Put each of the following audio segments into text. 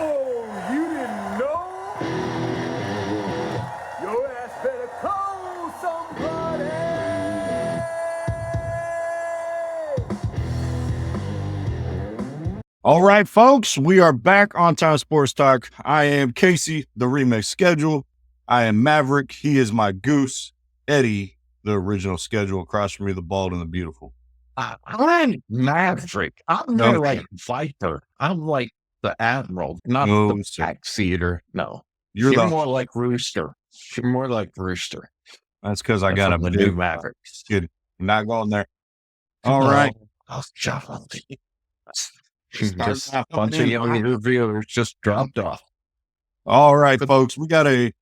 Oh, you didn't know? Your ass better call somebody. All right, folks, we are back on Time Sports Talk. I am Casey, the remix schedule. I am Maverick. He is my goose. Eddy, the original schedule. Across from me, the bald and the beautiful. I'm Maverick. I'm more like Viper. I'm like the Admiral, not the backseater. No, you're more like Rooster. You're more like Rooster. That's because I got a the big new Maverick. Good. Not going there. All right. Just a bunch of young reviewers just dropped off. All right, folks, we got a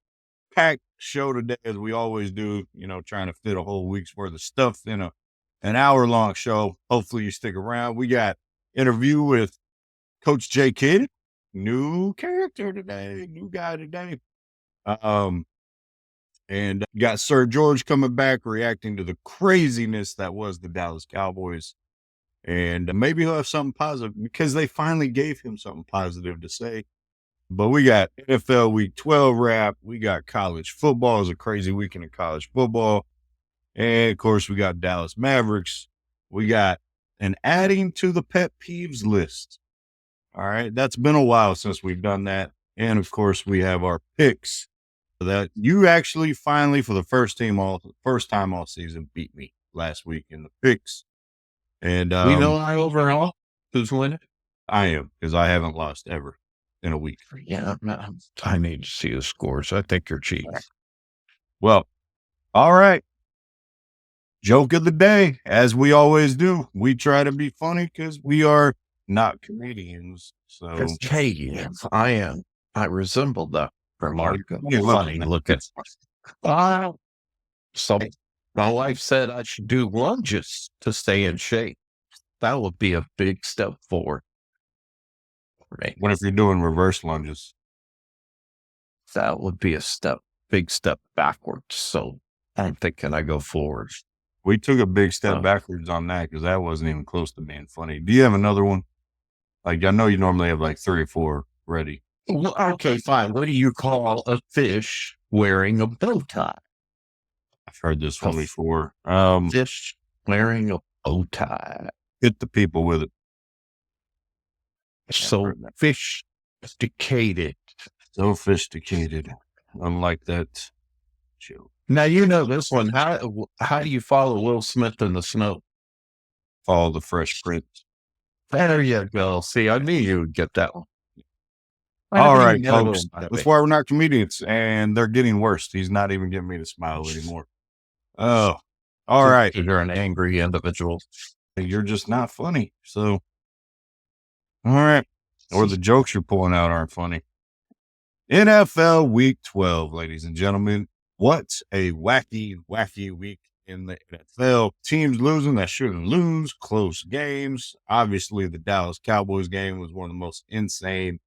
packed show today, as we always do, trying to fit a whole week's worth of stuff in an hour-long show. Hopefully you stick around. We got interview with Coach J. Kidd, new character today, new guy today. And got Sir George coming back, reacting to the craziness that was the Dallas Cowboys. And maybe he'll have something positive because they finally gave him something positive to say. But we got NFL Week 12 wrap. We got college football. It was a crazy weekend in college football. And, of course, we got Dallas Mavericks. We got an adding to the pet peeves list. All right. That's been a while since we've done that. And, of course, we have our picks that you actually finally, for the first time all season, beat me last week in the picks. And we know I overall who's winning. I am, because I haven't lost ever in a week. Yeah, I need to see the scores. I think you're cheating. Well, all right. Joke of the day, as we always do. We try to be funny because we are not comedians. So, hey, I am. I resemble the remark. Funny looking. So my wife said I should do lunges to stay in shape. That would be a big step forward. What if you're doing reverse lunges? That would be a big step backwards. So I'm thinking I go forward. We took a big step backwards on that because that wasn't even close to being funny. Do you have another one? Like, I know you normally have like 3 or 4 ready. Well, okay, fine. What do you call a fish wearing a bow tie? I've heard this one before. Fish wearing a bow tie. Hit the people with it. So sophisticated. Sophisticated. Unlike that joke. Now, you know this one. How do you follow Will Smith in the snow? Follow the Fresh Prince. There you go. See, I knew you would get that one. All right, folks. That's why we're not comedians, and they're getting worse. He's not even getting me to smile anymore. Oh, all right. You're an angry individual. You're just not funny. So, all right. Or the jokes you're pulling out aren't funny. NFL Week 12, ladies and gentlemen. What a wacky, wacky week in the NFL. Teams losing that shouldn't lose. Close games. Obviously, the Dallas Cowboys game was one of the most insane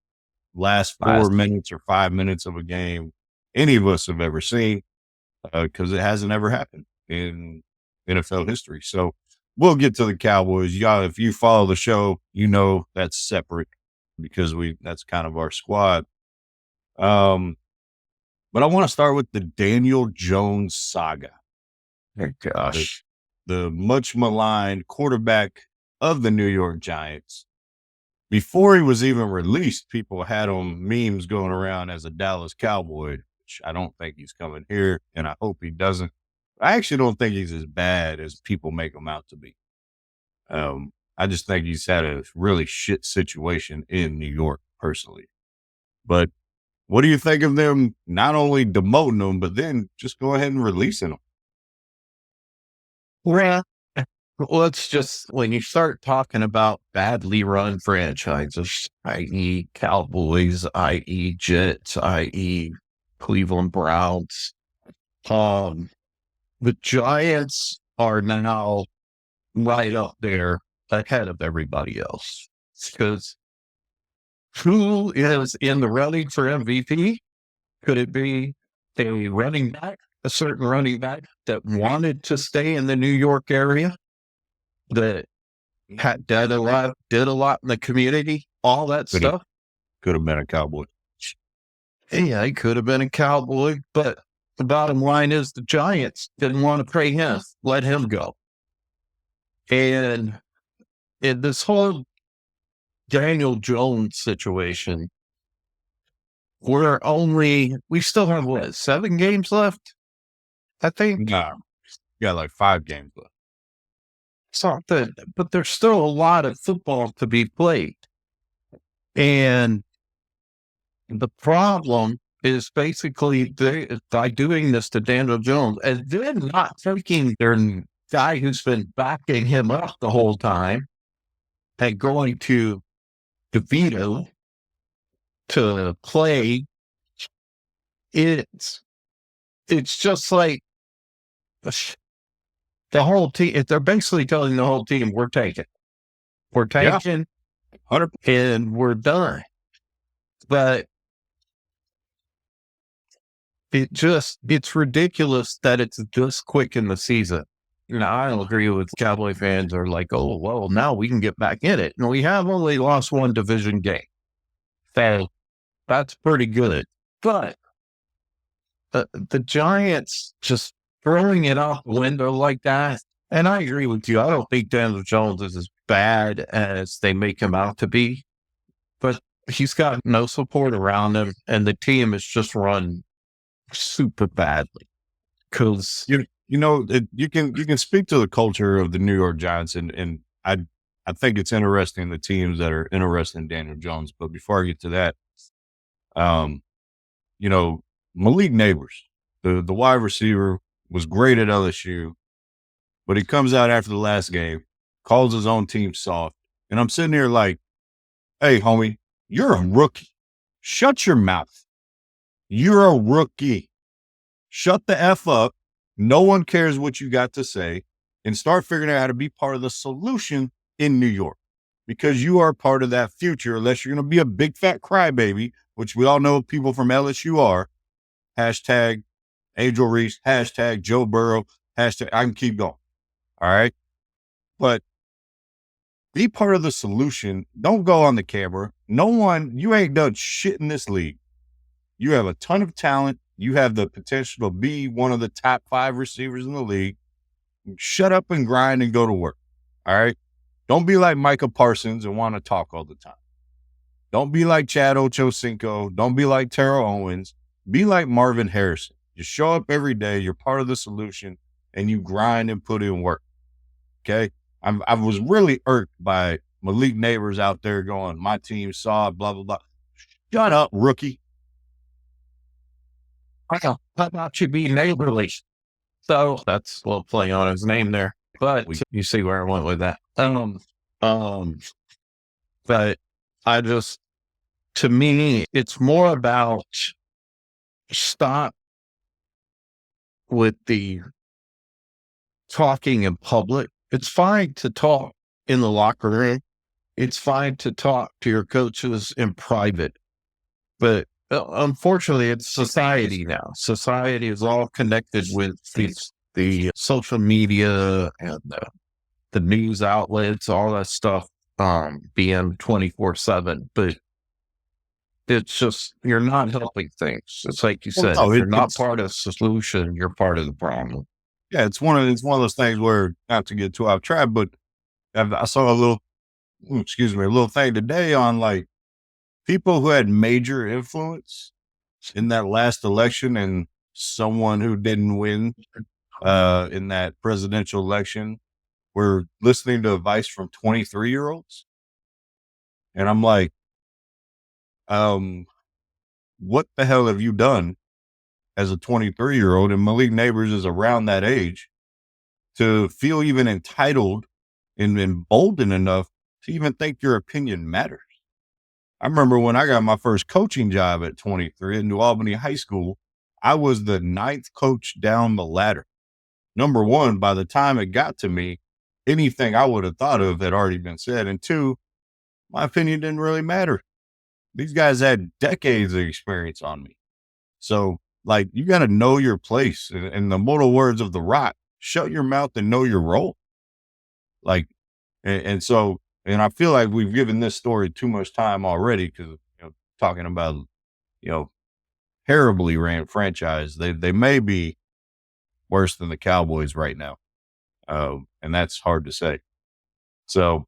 last 4 minutes or 5 minutes of a game any of us have ever seen, because it hasn't ever happened in NFL history. So we'll get to the Cowboys. Y'all, if you follow the show, you know that's separate because that's kind of our squad. But I want to start with the Daniel Jones saga. Oh, gosh. The much maligned quarterback of the New York Giants. Before he was even released, people had him memes going around as a Dallas Cowboy, which I don't think he's coming here, and I hope he doesn't. I actually don't think he's as bad as people make him out to be. I just think he's had a really shit situation in New York, personally. But what do you think of them not only demoting him, but then just go ahead and releasing him? Well, let's just, when you start talking about badly run franchises, i.e. Cowboys, i.e. Jets, i.e. Cleveland Browns, the Giants are now right up there ahead of everybody else. Because who is in the running for MVP? Could it be a certain running back that wanted to stay in the New York area, that did a lot in the community, all that stuff? could have been a Cowboy. Yeah, he could have been a Cowboy, but the bottom line is the Giants didn't want to pay him, let him go. And in this whole Daniel Jones situation, we still have what, 7 games left? I think. Nah, got like 5 games left. Something, but there's still a lot of football to be played. And the problem is basically by doing this to Daniel Jones and then not taking their guy who's been backing him up the whole time and going to DeVito to play. It's just like the whole team. They're basically telling the whole team, we're taking, Yeah. 100%. and we're done. But it's ridiculous that it's this quick in the season. I don't agree with Cowboy fans are like, oh, well, now we can get back in it. And we have only lost 1 division game. So that's pretty good. But the Giants just throwing it out the window like that. And I agree with you. I don't think Daniel Jones is as bad as they make him out to be. But he's got no support around him. And the team is just run super badly. Because you can speak to the culture of the New York Giants, and I think it's interesting the teams that are interested in Daniel Jones. But before I get to that, Malik Neighbors, the wide receiver, was great at LSU, but he comes out after the last game, calls his own team soft, and I'm sitting here like, hey, homie, you're a rookie. Shut your mouth. You're a rookie. Shut the F up. No one cares what you got to say, and start figuring out how to be part of the solution in New York, because you are part of that future, unless you're going to be a big fat crybaby, which we all know people from LSU are. Hashtag Angel Reese, hashtag Joe Burrow, hashtag, I can keep going. All right. But be part of the solution. Don't go on the camera. You ain't done shit in this league. You have a ton of talent. You have the potential to be one of the top 5 receivers in the league. Shut up and grind and go to work. All right. Don't be like Micah Parsons and want to talk all the time. Don't be like Chad Ochocinco. Don't be like Terrell Owens. Be like Marvin Harrison. You show up every day. You're part of the solution, and you grind and put in work. Okay. I was really irked by Malik Neighbors out there going, my team saw it, blah, blah, blah. Shut up, rookie. how about you be neighborly? So that's a little play on his name there. But you see where I went with that. But to me, it's more about stop with the talking in public. It's fine to talk in the locker room. It's fine to talk to your coaches in private. But unfortunately, it's society now. Society is all connected with the social media and the news outlets, all that stuff being 24/7. But it's just, you're not helping things. It's like you said, if you're not part of the solution, you're part of the problem. Yeah, it's one of those things where, not to get too off track, but I saw a little thing today on like people who had major influence in that last election and someone who didn't win in that presidential election were listening to advice from 23-year-olds. And I'm like, what the hell have you done as a 23-year-old? And Malik Neighbors is around that age to feel even entitled and emboldened enough to even think your opinion matters. I remember when I got my first coaching job at 23 at New Albany High School, I was the 9th coach down the ladder. Number one, by the time it got to me, anything I would have thought of had already been said. And 2, my opinion didn't really matter. These guys had decades of experience on me. So, like, you got to know your place. In the mortal words of The Rock, shut your mouth and know your role. Like, and I feel like we've given this story too much time already because talking about, terribly ran franchise. They may be worse than the Cowboys right now. And that's hard to say. So,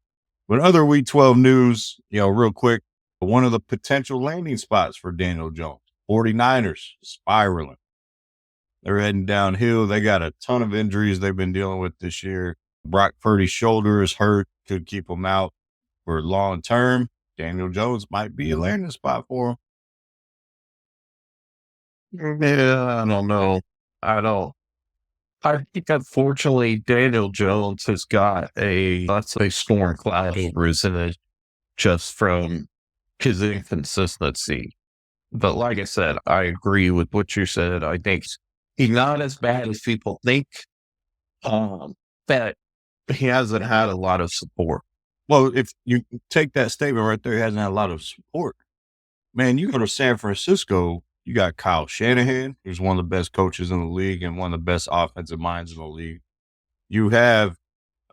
but other Week 12 news, real quick, one of the potential landing spots for Daniel Jones, 49ers spiraling. They're heading downhill. They got a ton of injuries they've been dealing with this year. Brock Purdy's shoulder is hurt, could keep him out for long term. Daniel Jones might be a landing spot for him. Yeah, I don't know. I think, unfortunately, Daniel Jones has got let's say, storm cloud over his head just from his inconsistency. But like I said, I agree with what you said. I think he's not as bad as people think. That he hasn't had a lot of support. Well, if you take that statement right there, he hasn't had a lot of support. Man, you go to San Francisco, you got Kyle Shanahan, who's one of the best coaches in the league and one of the best offensive minds in the league. You have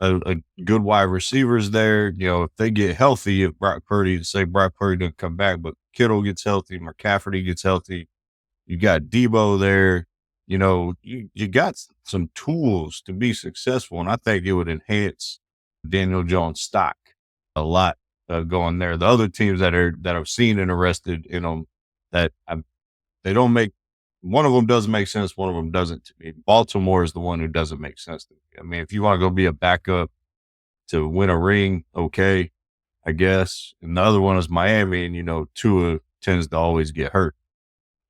a good wide receivers there. If they get healthy, if Brock Purdy doesn't come back, but Kittle gets healthy, McCaffrey gets healthy, you got Debo there. You got some tools to be successful, and I think it would enhance Daniel Jones' stock a lot going there. The other teams that I've seen interested in them they don't make, one of them doesn't make sense, one of them doesn't to me. Baltimore is the one who doesn't make sense to me. I mean, if you want to go be a backup to win a ring, okay, I guess. And the other one is Miami, and Tua tends to always get hurt.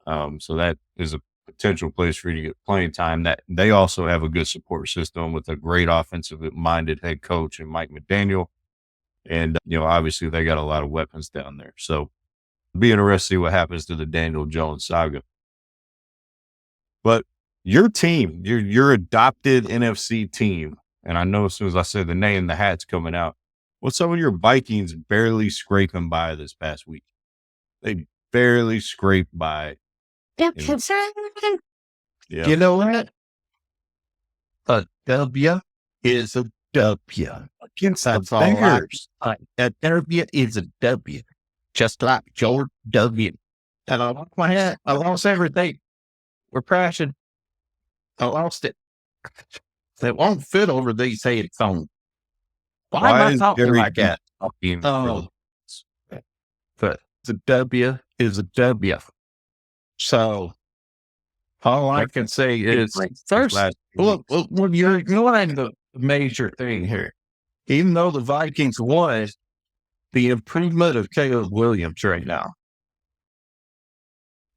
So that is a potential place for you to get playing time. That they also have a good support system with a great offensive-minded head coach and Mike McDaniel. And, obviously they got a lot of weapons down there. So be interested to see what happens to the Daniel Jones saga. But your team, your adopted NFC team, and I know as soon as I said the name, the hat's coming out. What's some of your Vikings barely scraping by this past week? They barely scraped by. Yeah. You know what? A W is a W. Against That's the all. Bears. A W is a W. Just like George W. And I lost my head. I lost everything. We're crashing. I lost it. They won't fit over these headphones. Why am I talking like that? But the W is a W. So all I can say is, first, look, when you're ignoring the major thing here, even though the Vikings won, the improvement of Caleb Williams right now,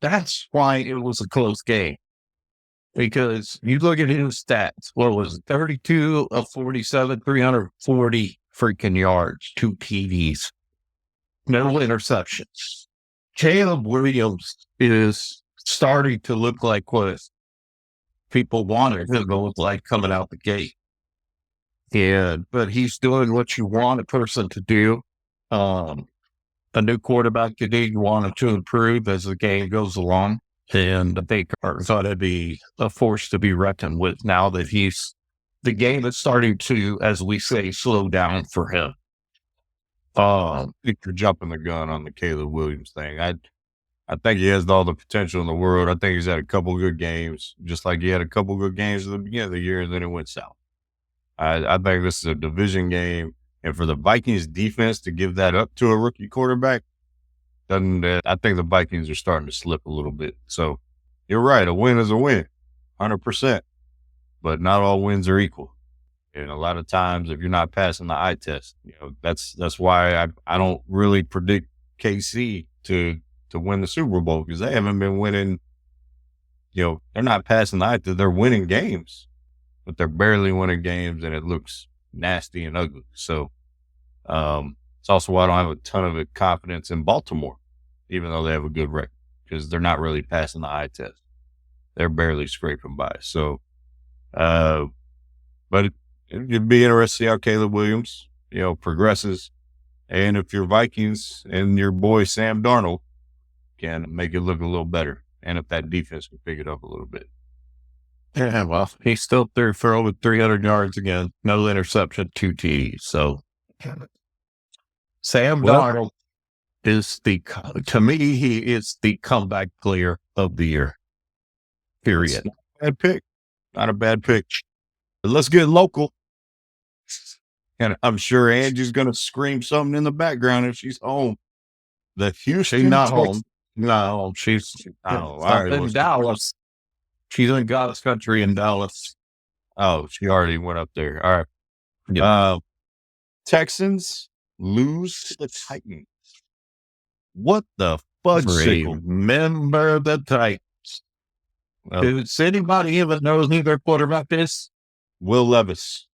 that's why it was a close game. Because you look at his stats, what was it, 32 of 47, 340 freaking yards, 2 TDs, no interceptions. Caleb Williams is starting to look like what people wanted him to look like coming out the gate. But he's doing what you want a person to do. A new quarterback today, you want him to improve as the game goes along. And they are going to be a force to be reckoned with now that the game is starting to, as we say, slow down for him. I think you're jumping the gun on the Caleb Williams thing. I think he has all the potential in the world. I think he's had a couple good games, just like he had a couple good games at the beginning of the year, and then it went south. I think this is a division game, and for the Vikings defense to give that up to a rookie quarterback, I think the Vikings are starting to slip a little bit. So you're right, a win is a win, 100%, but not all wins are equal. And a lot of times, if you're not passing the eye test, that's why I don't really predict KC to win the Super Bowl, because they haven't been winning. They're not passing the eye test. They're winning games, but they're barely winning games, and it looks nasty and ugly. So it's also why I don't have a ton of confidence in Baltimore, even though they have a good record, because they're not really passing the eye test. They're barely scraping by. So, but it'd be interesting to see how Caleb Williams, progresses. And if your Vikings and your boy Sam Darnold can make it look a little better, and if that defense can pick it up a little bit. Yeah, well, he still threw for over 300 yards again. No interception, 2 TDs. So, Sam Darnold, to me, he is the comeback player of the year. Period. Not a bad pick. Not a bad pick. But let's get local. And I'm sure Angie's going to scream something in the background if she's home. The Houston She's not Texans. home. No, she's Oh, all right. in Dallas. She's in God's country in Dallas. Oh, she already went up there. All right. Yep. Texans lose to the Titans. What the fudge sickle? Remember the Titans. Does anybody even know who their quarterback is? Will Levis.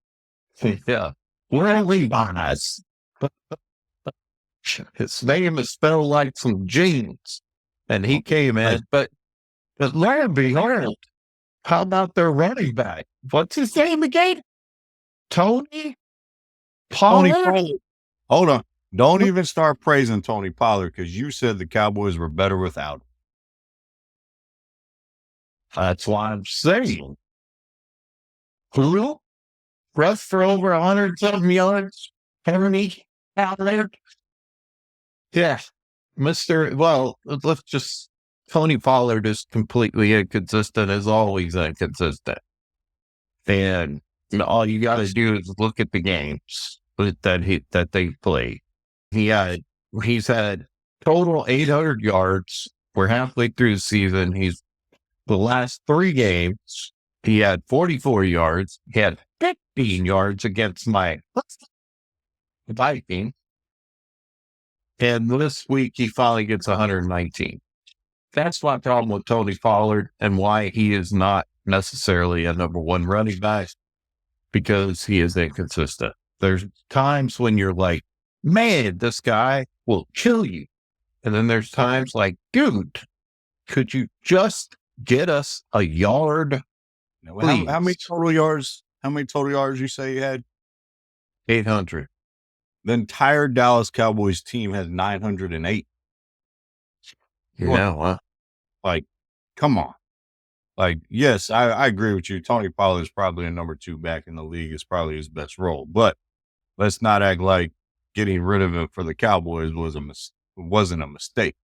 Yeah. Where Levi's. His name is spelled like some jeans. And he came in, but lo and behold, how about their running back? What's his name again? Tony Pollard? Hold on. Don't even start praising Tony Pollard because you said the Cowboys were better without him. That's why I'm saying. Who? Rush for over 100-something yards. Henry out there. Yeah. Tony Pollard is completely inconsistent, as always inconsistent. And all you got to do is look at the games that they play. He's had total 800 yards. We're halfway through the season. The last 3 games, he had 44 yards. He had 15 yards against my Vikings. And this week, he finally gets 119. That's my problem with Tony Pollard and why he is not necessarily a number 1 running back, because he is inconsistent. There's times when you're like, man, this guy will kill you. And then there's times like, dude, could you just get us a yard? How many total yards? How many total yards you say you had? 800. The entire Dallas Cowboys team has 908. Like, come on. Like, yes, I agree with you. Tony Pollard is probably a number 2 back in the league. It's probably his best role. But let's not act like getting rid of him for the Cowboys wasn't a mistake.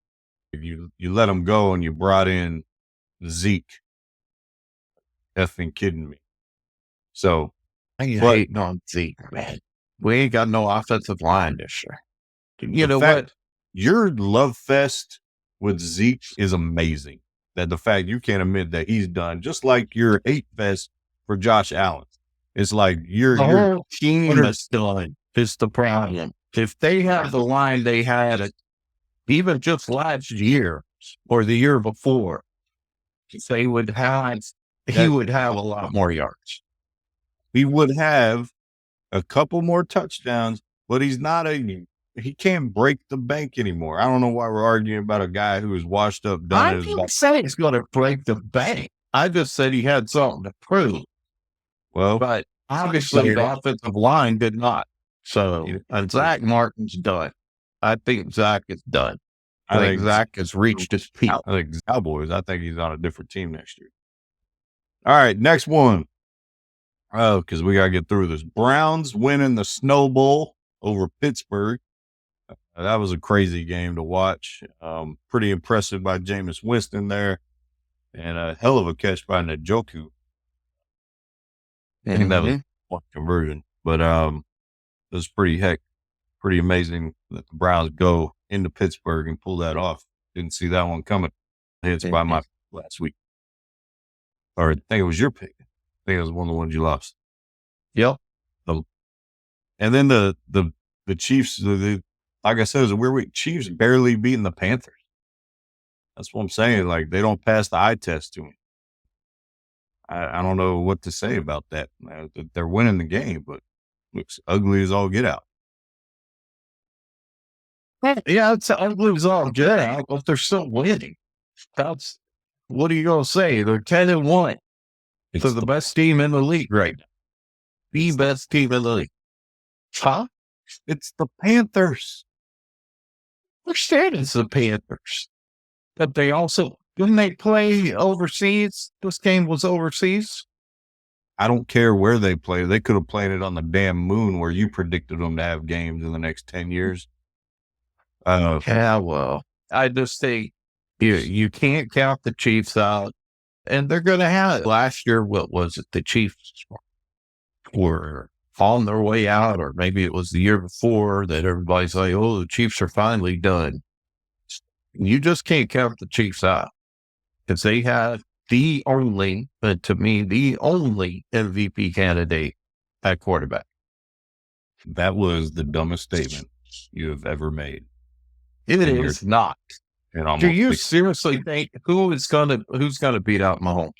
You let him go and you brought in Zeke. Effing kidding me. So I ain't hating on Zeke, man. We ain't got no offensive line this year. You know what? Your love fest with Zeke is amazing. That the fact you can't admit that he's done, just like your hate fest for Josh Allen. It's like your whole team is done. Is the problem. If they have the line they had even just last year or the year before, he would have a lot more yards. He would have a couple more touchdowns, but he can't break the bank anymore. I don't know why we're arguing about a guy who is washed up. I didn't say he's going to break the bank. I just said he had something to prove. Well, but obviously the offensive line did not. So, and Zach Martin's done. I think Zach is done. I think Zach has reached his peak. I think Cowboys, I think he's on a different team next year. All right, next one. Oh, because we got to get through this. Browns winning the Snow Bowl over Pittsburgh. That was a crazy game to watch. Pretty impressive by Jameis Winston there. And a hell of a catch by Njoku. I think that was one conversion. But it was pretty amazing that the Browns go into Pittsburgh and pull that off. Didn't see that one coming. It's by my last week. Or I think it was your pick. I think it was one of the ones you lost. Yep. And then the Chiefs, like I said, it was a weird week. Chiefs barely beating the Panthers. That's what I'm saying. Like, they don't pass the eye test to them. I don't know what to say about that. They're winning the game, but looks ugly as all get out. Yeah, it's ugly as all get out, but they're still winning. What are you going to say? They're 10-1. They're the best team in the league right now. The best team in the league. Huh? It's the Panthers. I understand it's the Panthers. But didn't they play overseas? This game was overseas? I don't care where they play. They could have played it on the damn moon where you predicted them to have games in the next 10 years. Yeah, well, I just think you can't count the Chiefs out, and they're going to have it. Last year, what was it? The Chiefs were on their way out, or maybe it was the year before that everybody's like, "Oh, the Chiefs are finally done." You just can't count the Chiefs out because they had to me, the only MVP candidate at quarterback. That was the dumbest statement you have ever made. It is not. Do you seriously think who's gonna beat out Mahomes?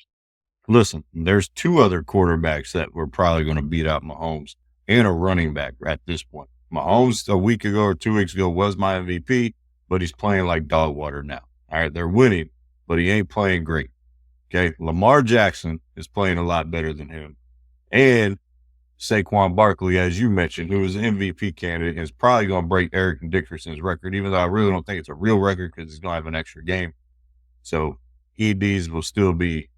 Listen, there's two other quarterbacks that were probably going to beat out Mahomes and a running back at this point. Mahomes a week ago or 2 weeks ago was my MVP, but he's playing like dog water now. All right, they're winning, but he ain't playing great. Okay, Lamar Jackson is playing a lot better than him. And Saquon Barkley, as you mentioned, who is an MVP candidate, is probably going to break Eric Dickerson's record, even though I really don't think it's a real record because he's going to have an extra game. So EDs will still be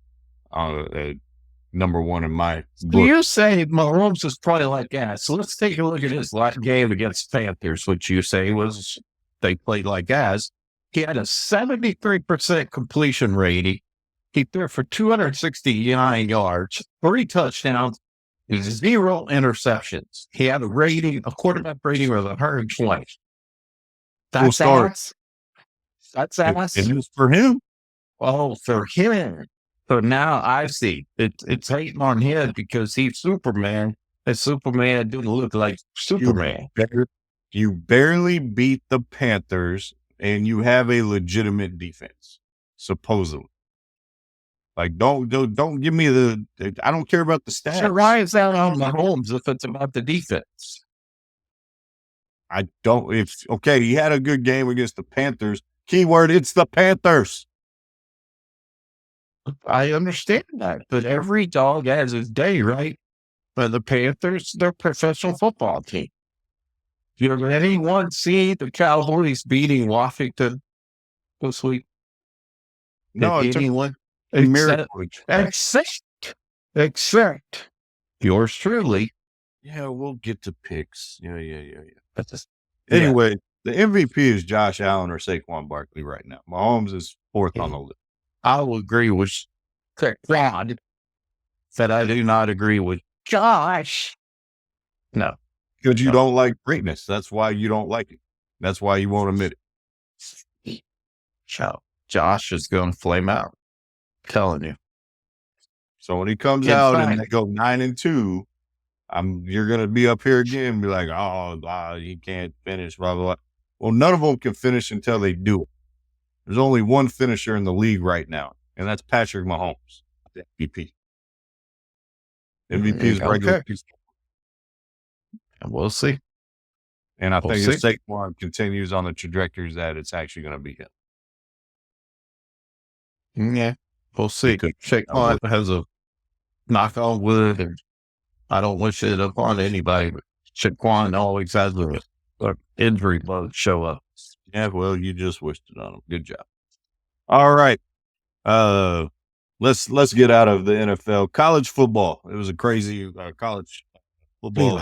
number one in my book. You say Mahomes is probably like gas. So let's take a look at his last game against Panthers, which you say was they played like gas. He had a 73% completion rating. He threw for 269 yards, 3 touchdowns, 0 interceptions. He had a quarterback rating of 120. That's ass. That's ass. It was for him. Oh, for him. So now I see it's hating on him because he's Superman, and Superman didn't look like Superman. You barely beat the Panthers, and you have a legitimate defense, supposedly. Like, don't give me I don't care about the stats. So why is that on Mahomes if it's about the defense? I don't. Okay, he had a good game against the Panthers. Keyword, it's the Panthers. I understand that, but every dog has his day, right? But the Panthers, they're a professional football team. Did anyone see the Cowboys beating Washington this week? No, Did anyone? Except yours truly. Yeah, we'll get to picks. Yeah. Anyway, the MVP is Josh Allen or Saquon Barkley right now. Mahomes is fourth on the list. I will agree with Rod that I do not agree with Josh. No. Because you don't like greatness. That's why you don't like it. That's why you won't admit it. Josh is going to flame out. I'm telling you. So when he comes out and they go 9-2, you're going to be up here again and be like, he can't finish, blah, blah, blah. Well, none of them can finish until they do it. There's only one finisher in the league right now, and that's Patrick Mahomes, the MVP. MVP is regular. And we'll see. And I think if Saquon continues on the trajectories that it's actually going to be him. Yeah, we'll see. Saquon has a knock on wood, and I don't wish it upon anybody, but Saquon always has an injury bug show up. Yeah, well, you just wished it on him. Good job. All right. Let's get out of the NFL. College football. It was a crazy college football.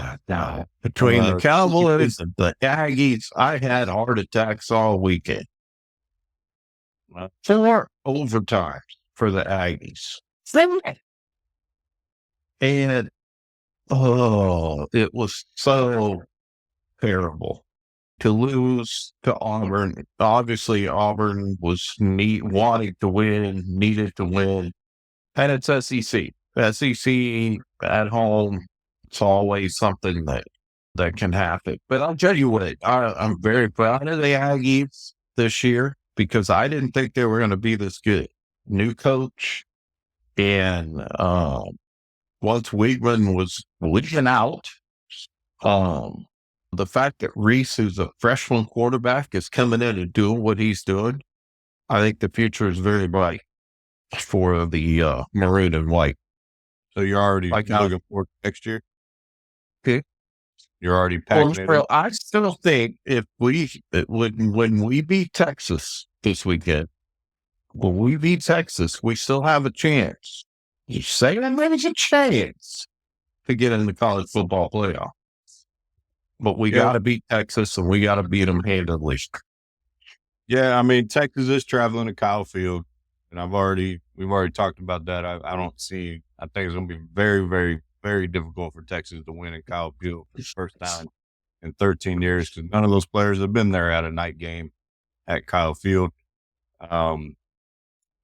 Between the Cowboys and the Aggies, I had heart attacks all weekend. 4 overtimes for the Aggies. And, it was so terrible to lose to Auburn. Obviously, Auburn was wanting to win, needed to win. And it's SEC. SEC at home, it's always something that can happen. But I'll tell you what, I'm very proud of the Aggies this year because I didn't think they were going to be this good. New coach. And once Weigman was leaving out, the fact that Reese, who's a freshman quarterback, is coming in and doing what he's doing, I think the future is very bright for the maroon and white. So you're already looking for next year? Okay. You're already packing it up? I still think when we beat Texas this weekend, we still have a chance. You say that there's a chance to get in the college football playoff. But we got to beat Texas, and we got to beat them handedly. Yeah, I mean, Texas is traveling to Kyle Field, and we've already talked about that. I don't see. I think it's going to be very, very, very difficult for Texas to win at Kyle Field for the first time in 13 years because none of those players have been there at a night game at Kyle Field. The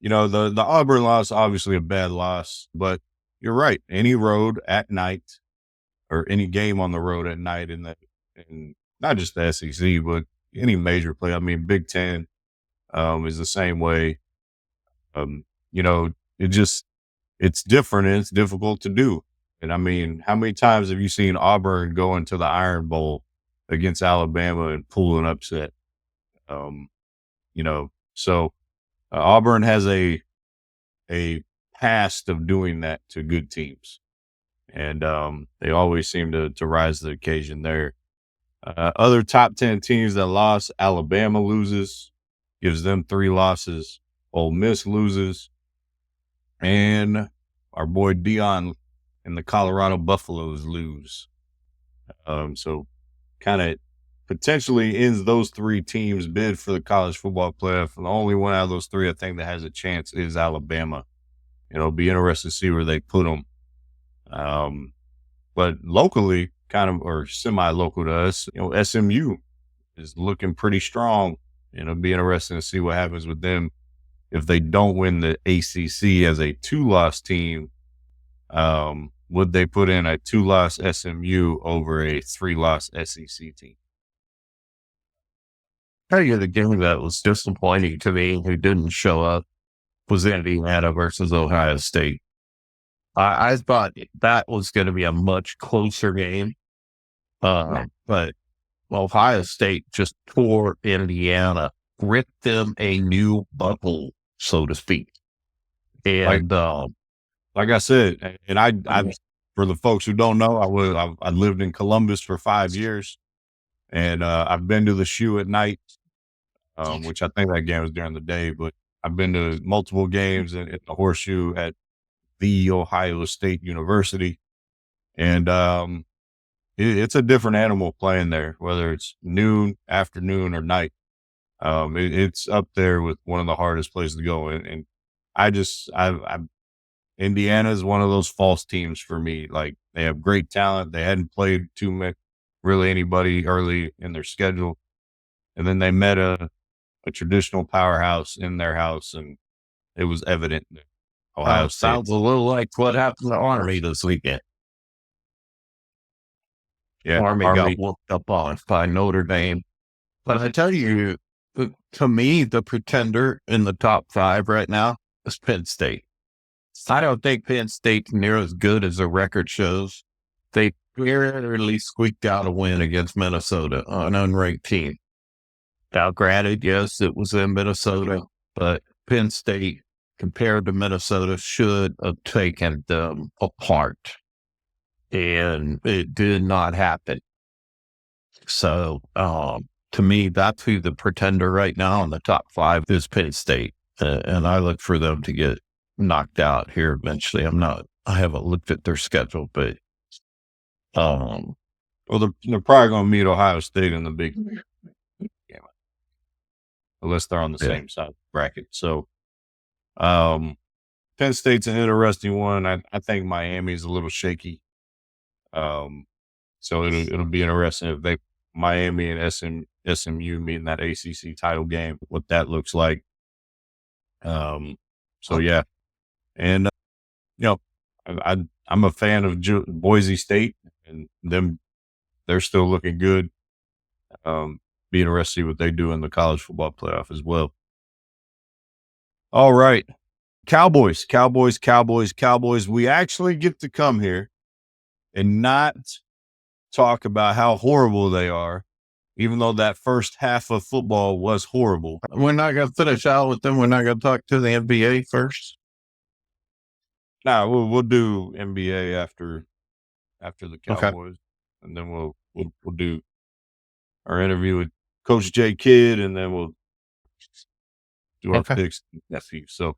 Auburn loss, obviously a bad loss, but you're right. Any road at night or any game on the road at night in not just the SEC, but any major play. I mean, Big Ten is the same way. Um, you know, it's different and it's difficult to do. And I mean, how many times have you seen Auburn go into the Iron Bowl against Alabama and pull an upset? So Auburn has a past of doing that to good teams, and they always seem to rise to the occasion there. Other top 10 teams that lost, Alabama loses, gives them 3 losses. Ole Miss loses, and our boy Dion and the Colorado Buffaloes lose. So kind of potentially ends those 3 teams' bid for the college football playoff. And the only one out of those 3 I think that has a chance is Alabama. It'll be interesting to see where they put them. But locally, kind of, or semi-local to us, SMU is looking pretty strong. It'll be interesting to see what happens with them if they don't win the ACC as a 2-loss team. Would they put in a 2-loss SMU over a 3-loss SEC team? Tell you the game that was disappointing to me who didn't show up was Indiana versus Ohio State. I thought that was going to be a much closer game. But Ohio State just tore Indiana, ripped them a new buckle, so to speak. And like I said, and I for the folks who don't know, I lived in Columbus for 5 years, and I've been to the Shoe at night, which I think that game was during the day, but I've been to multiple games at the Horseshoe at the Ohio State University, and it's a different animal playing there, whether it's noon, afternoon, or night. It's up there with one of the hardest places to go, and Indiana is one of those false teams for me. Like, they have great talent. They hadn't played too much, really anybody early in their schedule. And then they met a traditional powerhouse in their house, and it was evident that Ohio State. Sounds a little like what happened to Army this weekend. Yeah, Army got whooped up on by Notre Dame. But I tell you, to me, the pretender in the top 5 right now is Penn State. I don't think Penn State's near as good as the record shows. They barely squeaked out a win against Minnesota, an unranked team. Now, granted, yes, it was in Minnesota, but Penn State, compared to Minnesota, should have taken them apart. And it did not happen. So, to me, that's who the pretender right now in the top 5 is, Penn State. And I look for them to get knocked out here eventually. I haven't looked at their schedule, but well, they're probably going to meet Ohio State in the big game, unless they're on the same side of the bracket. So, Penn State's an interesting one. I think Miami's a little shaky. So it'll be interesting if Miami and SMU meet in that ACC title game, what that looks like. So yeah, and I'm a fan of Boise State, and they're still looking good. Be interested to see what they do in the college football playoff as well. All right, Cowboys. We actually get to come here and not talk about how horrible they are, even though that first half of football was horrible. We're not going to finish out with them. We're not going to talk to the NBA first. No, we'll do NBA after the Cowboys, and then we'll do our interview with Coach J. Kidd, and then we'll do our picks. So,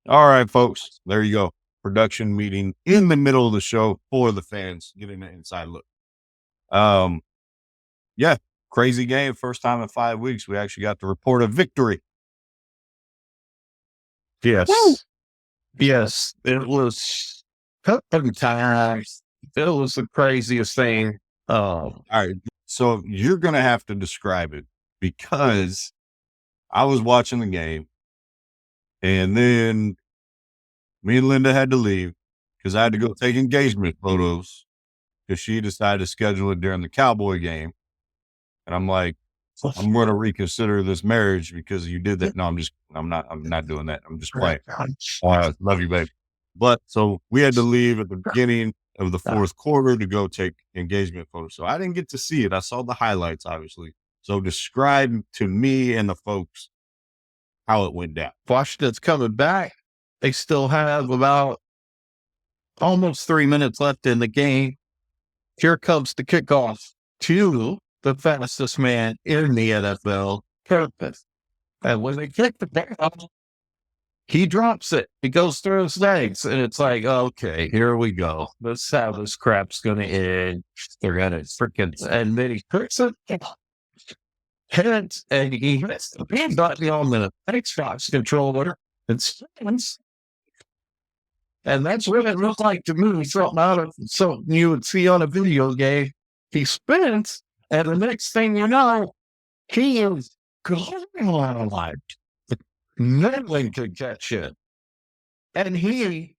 all right, folks, there you go. Production meeting in the middle of the show for the fans, getting an inside look. Yeah, crazy game. First time in 5 weeks, we actually got to report a victory. Yes. Woo! Yes. It was times. It was the craziest thing. All right. So you're going to have to describe it because I was watching the game and then me and Linda had to leave because I had to go take engagement photos because she decided to schedule it during the Cowboy game. And I'm like, I'm going to reconsider this marriage because you did that. No, I'm not doing that. I'm just playing. Love you, babe. But so we had to leave at the beginning of the fourth quarter to go take engagement photos. So I didn't get to see it. I saw the highlights, obviously. So describe to me and the folks how it went down. Washington's coming back. They still have about almost 3 minutes left in the game. Here comes the kickoff to the fastest man in the NFL, Purpose. And when they kick the ball, he drops it. He goes through his legs. And it's like, okay, here we go. This is how this crap's going to end. They're going to freaking, and then he picks it, hits, and he hits the pin button on the Xbox controller and spins. And that's what it looked like to me. Something out of something you would see on a video game. He spins, and the next thing you know, he is gone. No one could catch it. And he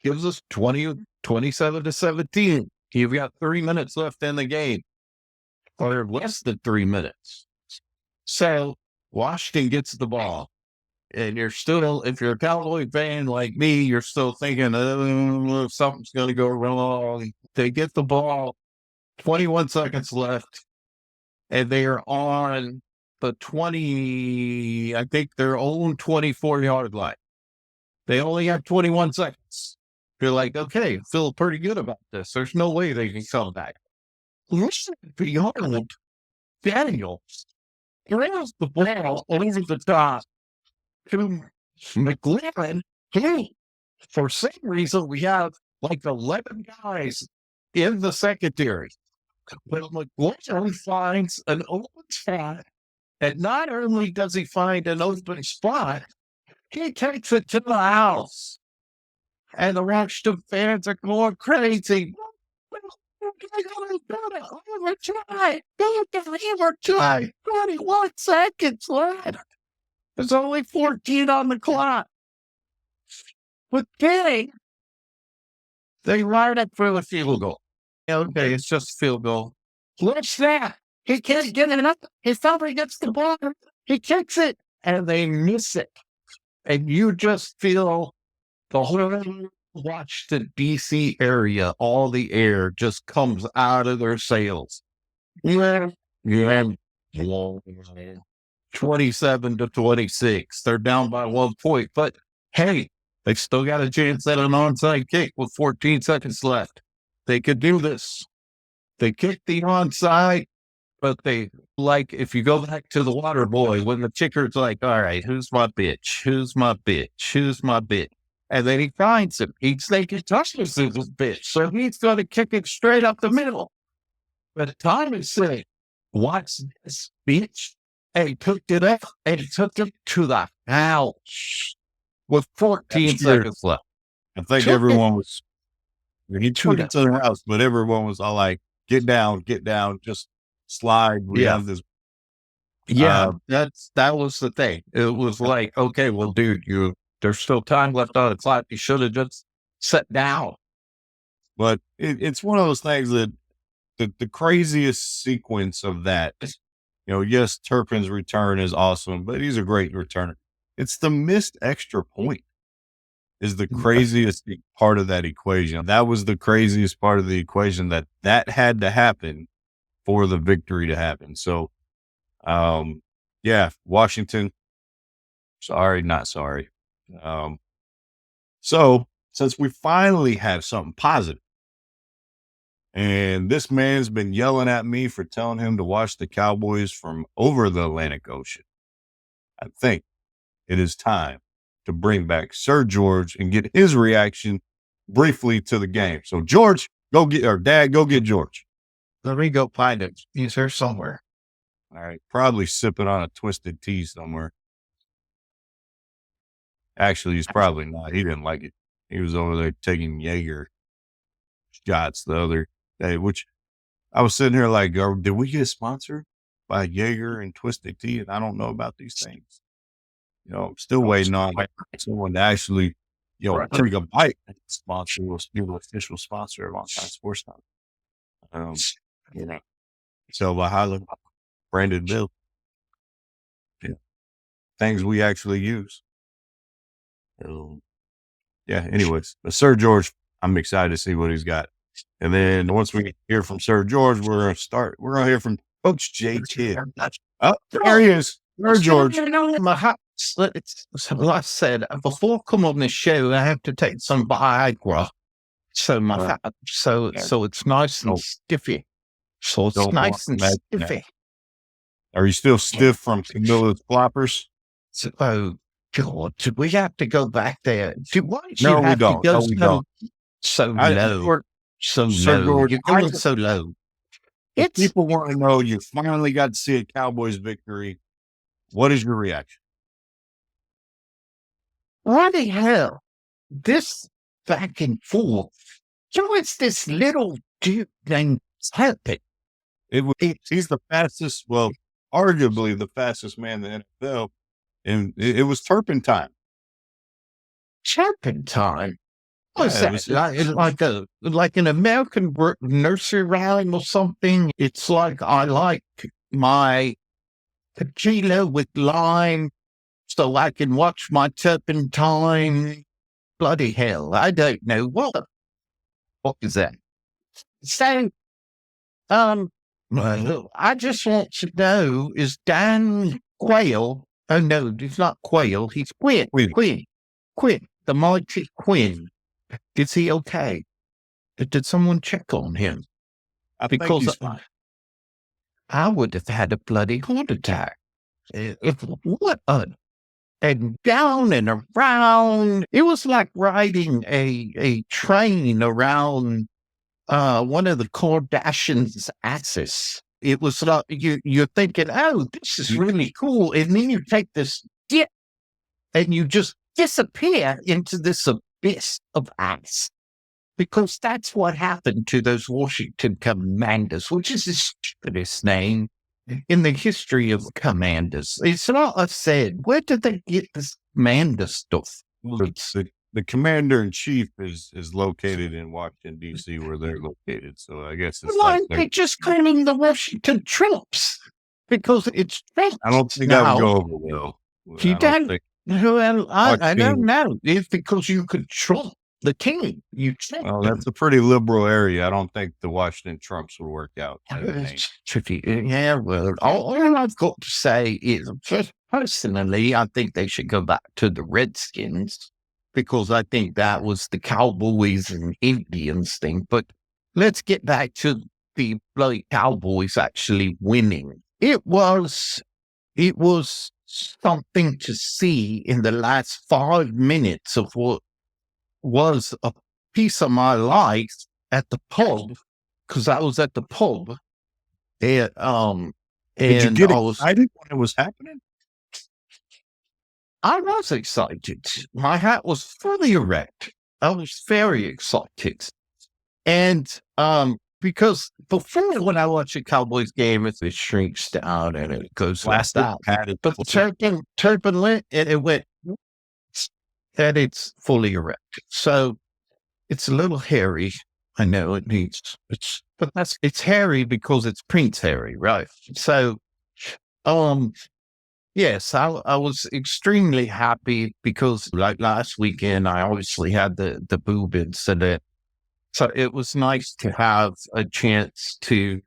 gives us 27-17. You've got 3 minutes left in the game, or less than 3 minutes. So Washington gets the ball. And you're still, if you're a Cowboy fan like me, you're still thinking, something's going to go wrong. They get the ball, 21 seconds left, and they are on the 20, I think their own 24-yard line. They only have 21 seconds. You're like, okay, feel pretty good about this. There's no way they can come back. Listen beyond Daniels. Throws the ball over the top to McLaren. Hey, for some reason, we have like 11 guys in the secondary. But McLaren finds an open spot, and not only does he find an open spot, he takes it to the house. And the Washington fans are going crazy. Overtime. 21 seconds left. There's only 14 on the clock. But kidding. They line up for the field goal. Okay, it's just a field goal. What's that? He can't get it up. His somebody gets the ball. He kicks it, and they miss it. And you just feel the whole Washington, D.C. area, all the air just comes out of their sails. 27-26. They're down by 1 point. But hey, they still got a chance at an onside kick with 14 seconds left. They could do this. They kicked the onside, but they, like, if you go back to the water boy, when the kicker's like, all right, who's my bitch? Who's my bitch? Who's my bitch? And then he finds him. He's thinking touches his bitch. So he's going to kick it straight up the middle. But time is saying, watch this bitch. And he picked it up and he took it to the house with 14 seconds left. I think everyone was, he took it to the house, but everyone was all like, get down, just slide. We have this. Yeah, that was the thing. It was like, okay, well, dude, there's still time left on the clock. You should have just sat down. But it's one of those things that the craziest sequence of that, yes, Turpin's return is awesome, but he's a great returner. It's the missed extra point is the craziest part of that equation. That was the craziest part of the equation that had to happen for the victory to happen. So, Washington, sorry, not sorry. So since we finally have something positive, and this man's been yelling at me for telling him to watch the Cowboys from over the Atlantic Ocean, I think it is time to bring back Sir George and get his reaction briefly to the game. So George, Dad, go get George. Let me go find him. He's here somewhere. All right. Probably sipping on a twisted tea somewhere. Actually, he's probably not. He didn't like it. He was over there taking Jaeger shots the other day, which I was sitting here like, did we get sponsored by Jaeger and Twisted Tea? And I don't know about these things. I'm still waiting on someone to actually, take a bite and sponsor us, be the official sponsor of Onside Sports Talk. So Valhalla, branded bill. Yeah. Things we actually use. Anyways, but Sir George, I'm excited to see what he's got. And then once we hear from Sir George, we're going to hear from Coach J. Kidd. Oh, there he is. Sir George. Like I said, before I come on this show, I have to take some Viagra. So so it's nice and stiffy. So it's nice and stiffy. Are you still stiff from Camilla's floppers? Oh, God, do we have to go back there? No, we don't. No, we don't. So low. So low. You're going so low. People want to know you finally got to see a Cowboys victory. What is your reaction? What the hell? This back and forth. It's this little dude named Serpent. He's the fastest, arguably the fastest man in the NFL. And it was turpentine. Turpentine? What's that? Like an American nursery rhyme or something? It's like I like my tequila with lime so I can watch my turpentine. Bloody hell, I don't know. What is that? So, I just want to know, is Dan Quayle? Oh, no, he's not Quayle. He's Quinn. Quinn. The mighty Quinn. Is he okay? Did someone check on him? Because I would have had a bloody heart attack. And down and around. It was like riding a train around one of the Kardashians' asses. It was like you're thinking, oh, this is really cool. And then you take this dip and you just disappear into this abyss of ass. Because that's what happened to those Washington Commanders, which is the stupidest name in the history of Commanders. It's not I said, where did they get this Commander stuff? The commander-in-chief is located in Washington, D.C., where they're located. So I guess it's they just calling the Washington Trumps because it's Trumps. I don't think that would go over well. You don't? Well, I don't know. It's because you could trump the king. Well, that's a pretty liberal area. I don't think the Washington Trumps would work out. It's tricky. Yeah, well, all I've got to say is, personally, I think they should go back to the Redskins because I think that was the Cowboys and Indians thing. But let's get back to the bloody Cowboys actually winning. It was something to see in the last 5 minutes of what was a piece of my life at the pub, because I was at the pub. And did you get excited when it was happening? I was excited. My hat was fully erect. I was very excited. And because before, when I watch a Cowboys game, it shrinks down and it goes like that. But Turpin lit and it went, and it's fully erect. So it's a little hairy. I know it needs it's hairy because it's Prince Harry, right? So yes, I was extremely happy because like last weekend I obviously had the boob incident. So it was nice to have a chance to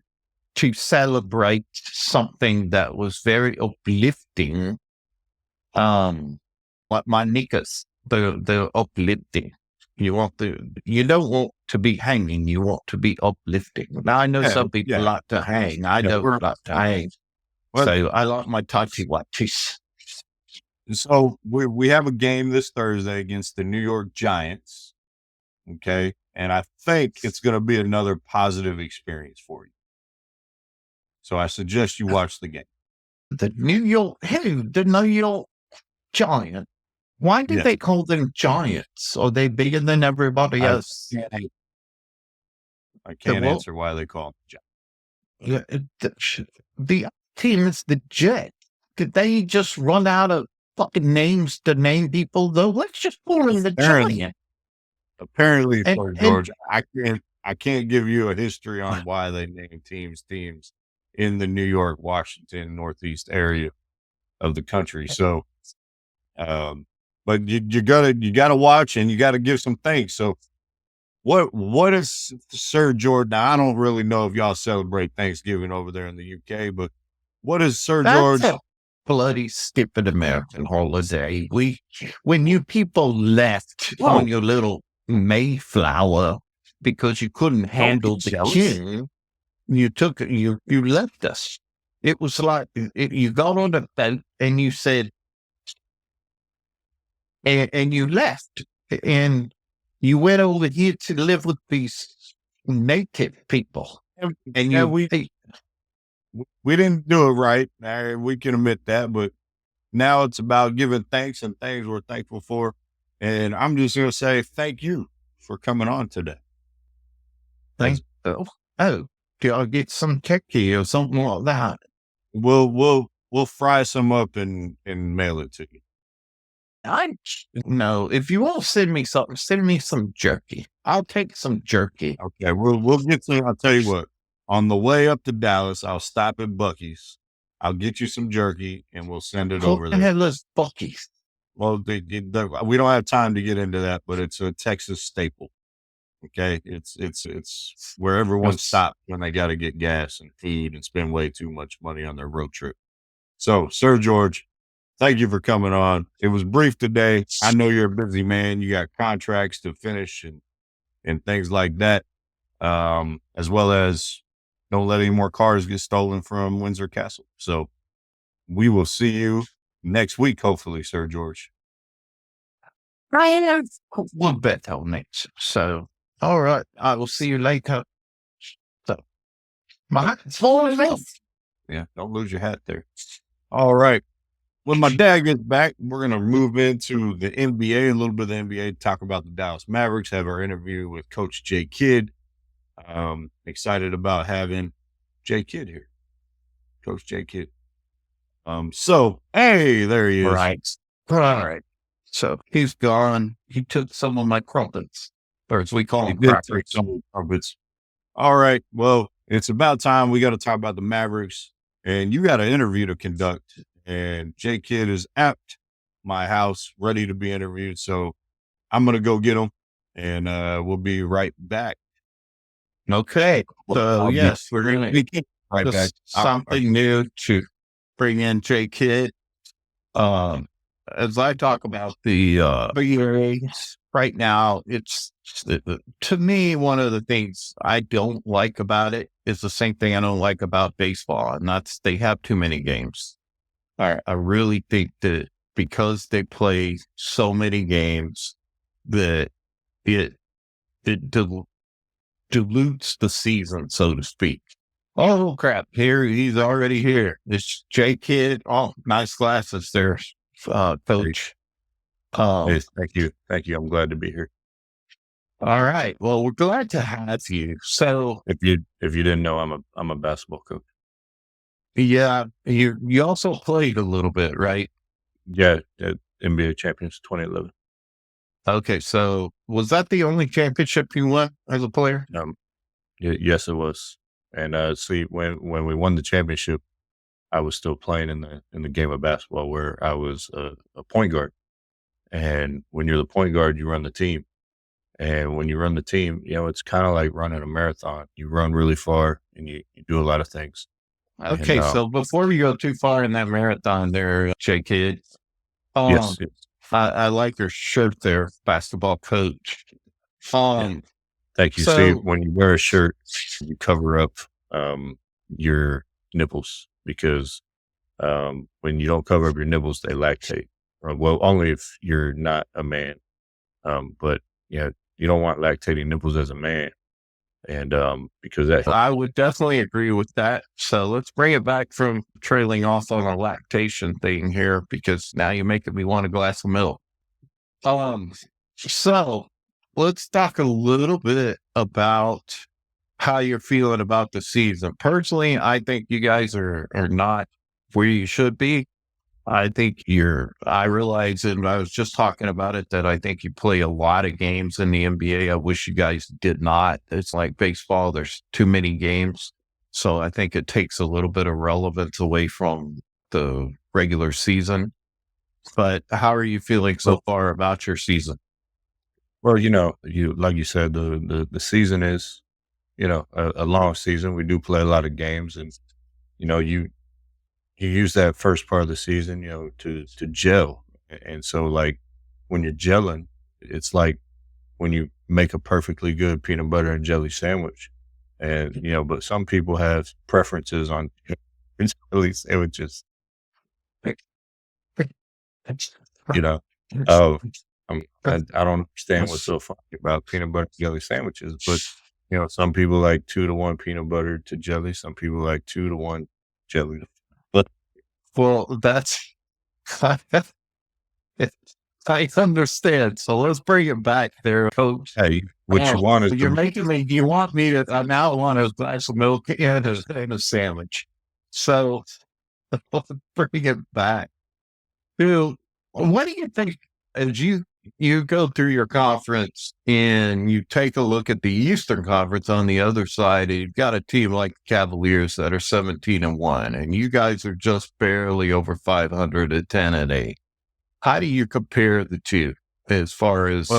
celebrate something that was very uplifting. Like my knickers, they're uplifting. You don't want to be hanging, you want to be uplifting. Now I know some people like to hang. I don't like to hang. Well, so I like my tighty whities. So we have a game this Thursday against the New York Giants. Okay. And I think it's going to be another positive experience for you. So I suggest you watch the game. The New York Giants. Why did Yeah. they call them Giants? Are they bigger than everybody I else? can't Well, answer why they call them yeah, the team is the Jets. Did they just run out of fucking names to name people though? Let's just call them the Apparently. Giants. Apparently, And, Sir and George, I can't give you a history on why they name teams in the New York, Washington, Northeast area of the country. So, but you gotta watch and you gotta give some thanks. So, what is Sir George? Now, I don't really know if y'all celebrate Thanksgiving over there in the UK, but what is Sir that's George? a bloody stupid American holiday. When you people left on your little Mayflower because you couldn't handle the king, you left us. It was like you got on the boat and you said, and you left, and you went over here to live with these native people, and Yeah, we didn't do it right. We can admit that, but now it's about giving thanks and things we're thankful for. And I'm just going to say thank you for coming on today. Do I get some turkey or something like that? We'll fry some up and mail it to you. No, if you want to send me something, send me some jerky. I'll take some jerky. Okay, we'll get some. I'll tell you what. On the way up to Dallas, I'll stop at Bucky's. I'll get you some jerky and we'll send it over there. Headless Bucky's. Well, we don't have time to get into that, but it's a Texas staple. Okay, it's where everyone stops when they got to get gas and food and spend way too much money on their road trip. So, Sir George, thank you for coming on. It was brief today. I know you're a busy man. You got contracts to finish and things like that, as well as don't let any more cars get stolen from Windsor Castle. So we will see you next week, hopefully, Sir George. I have one bet on it. So, all right, I will see you later. So, my yeah, don't lose your hat there. All right. When my dad gets back, we're going to move into the NBA, a little bit of the NBA, talk about the Dallas Mavericks, have our interview with Coach J. Kidd. Excited about having J. Kidd here. Coach J. Kidd. So, hey, there he is. All right. So he's gone. He took some of my crumpets, or as we call them, crumpets. All right. Well, it's about time. We got to talk about the Mavericks, and you got an interview to conduct. And J. Kidd is at my house, ready to be interviewed. So I'm going to go get him, and we'll be right back. Okay. So, yes, we're going to be right back. Something new to bring in J. Kidd. As I talk about the right now, it's to me, one of the things I don't like about it is the same thing I don't like about baseball, and that's they have too many games. I really think that because they play so many games, that it dilutes the season, so to speak. Oh crap! He's already here. It's J. Kidd. Oh, nice glasses there, Coach. Yes, thank you. I'm glad to be here. All right. Well, we're glad to have you. So, if you didn't know, I'm a basketball coach. Yeah, you also played a little bit, right? Yeah, NBA champions 2011. Okay, so was that the only championship you won as a player? Yes, it was. And see, when we won the championship, I was still playing in the game of basketball, where I was a point guard. And when you're the point guard, you run the team. And when you run the team, it's kind of like running a marathon. You run really far and you do a lot of things. Okay, so before we go too far in that marathon there, J. Kidd, yes. I like your shirt there, basketball coach. Thank you. So, see, when you wear a shirt, you cover up your nipples, because when you don't cover up your nipples, they lactate. Well, only if you're not a man. But you don't want lactating nipples as a man. And because that I would definitely agree with that. So let's bring it back from trailing off on a lactation thing here, because now you're making me want a glass of milk. So let's talk a little bit about how you're feeling about the season. Personally, I think you guys are not where you should be. I think I realize, and I was just talking about it, that I think you play a lot of games in the NBA. I wish you guys did not. It's like baseball, there's too many games. So I think it takes a little bit of relevance away from the regular season. But how are you feeling so far about your season? Well, like you said, the season is, a long season. We do play a lot of games, and you use that first part of the season, to gel. And so, like, when you're gelling, it's like when you make a perfectly good peanut butter and jelly sandwich. And, but some people have preferences on jelly sandwiches, you know. Oh, I don't understand what's so funny about peanut butter and jelly sandwiches, but, some people like 2-to-1 peanut butter to jelly. Some people like 2-to-1 jelly. But Well, that's I understand. So let's bring it back there, Coach. hey, what you want is You're making me. You want me to? I now want a glass of milk and a sandwich. So let's bring it back. Dude, what do you think as you go through your conference and you take a look at the Eastern Conference on the other side, and you've got a team like the Cavaliers that are 17-1, and you guys are just barely over 500 at 10-8. How do you compare the two as far as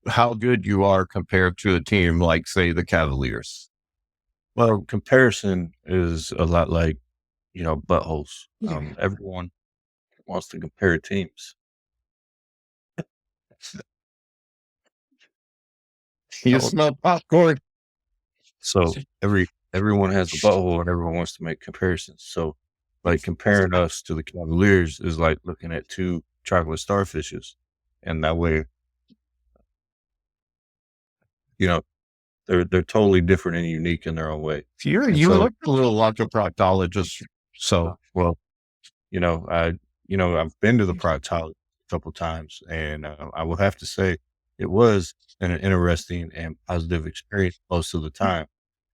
how good you are compared to a team like, say, the Cavaliers? Well, comparison is a lot like, buttholes. Everyone wants to compare teams. You smell popcorn. So everyone has a butthole, and everyone wants to make comparisons. So, like, comparing us to the Cavaliers is like looking at two chocolate starfishes, and that way, they're totally different and unique in their own way. You look a little like a proctologist. So, well, I've been to the proctologist a couple times, and I will have to say it was an interesting and positive experience most of the time.